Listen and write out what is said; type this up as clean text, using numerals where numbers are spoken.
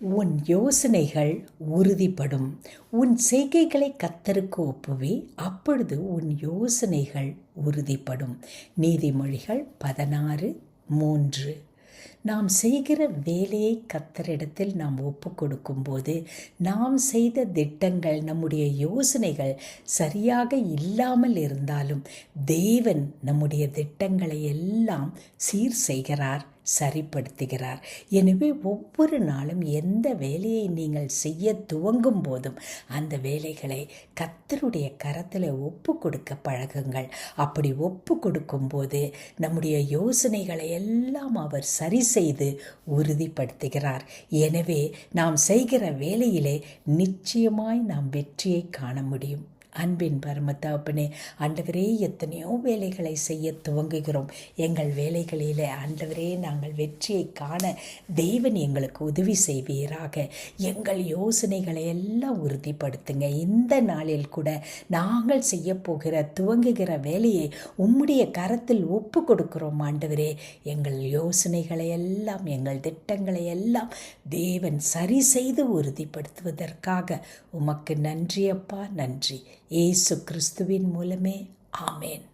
உன் யோசனைகள் உறுதிப்படும். உன் செய்கைகளை கர்த்தருக்கு ஒப்புவி, அப்பொழுது உன் யோசனைகள் உறுதிப்படும். நீதிமொழிகள் 16:3. நாம் செய்கிற வேலையை கர்த்தரிடத்தில் நாம் ஒப்பு கொடுக்கும்போது, நாம் செய்த திட்டங்கள், நம்முடைய யோசனைகள் சரியாக இல்லாமல் இருந்தாலும் தேவன் நம்முடைய திட்டங்களை எல்லாம் சீர் செய்கிறார், சரிப்படுத்துகிறார். எனவே ஒவ்வொரு நாளும் எந்த வேலையை நீங்கள் செய்ய துவங்கும் போதும் அந்த வேலைகளை கர்த்தருடைய கரத்தில் ஒப்பு கொடுக்க பழகுங்கள். அப்படி ஒப்பு கொடுக்கும் போது நம்முடைய யோசனைகளை எல்லாம் அவர் சரி செய்து உறுதிப்படுத்துகிறார். எனவே நாம் செய்கிற வேலையிலே நிச்சயமாய் நாம் வெற்றியை காண முடியும். அன்பின் பரமதகப்பனே, ஆண்டவரே, எத்தனையோ வேலைகளை செய்ய துவங்குகிறோம். எங்கள் வேலைகளிலே ஆண்டவரே, நாங்கள் வெற்றியை காண தேவன் எங்களுக்கு உதவி செய்வீராக. எங்கள் யோசனைகளை எல்லாம் உறுதிப்படுத்துங்க. இந்த நாளில் கூட நாங்கள் செய்ய போகிற துவங்குகிற வேலையை உம்முடைய கரத்தில் ஒப்பு கொடுக்கிறோம் ஆண்டவரே. எங்கள் யோசனைகளை எல்லாம், எங்கள் திட்டங்களை எல்லாம் தேவன் சரி செய்து உறுதிப்படுத்துவதற்காக உமக்கு நன்றி அப்பா, நன்றி. இயேசு கிறிஸ்துவின் மூலமே ஆமேன்.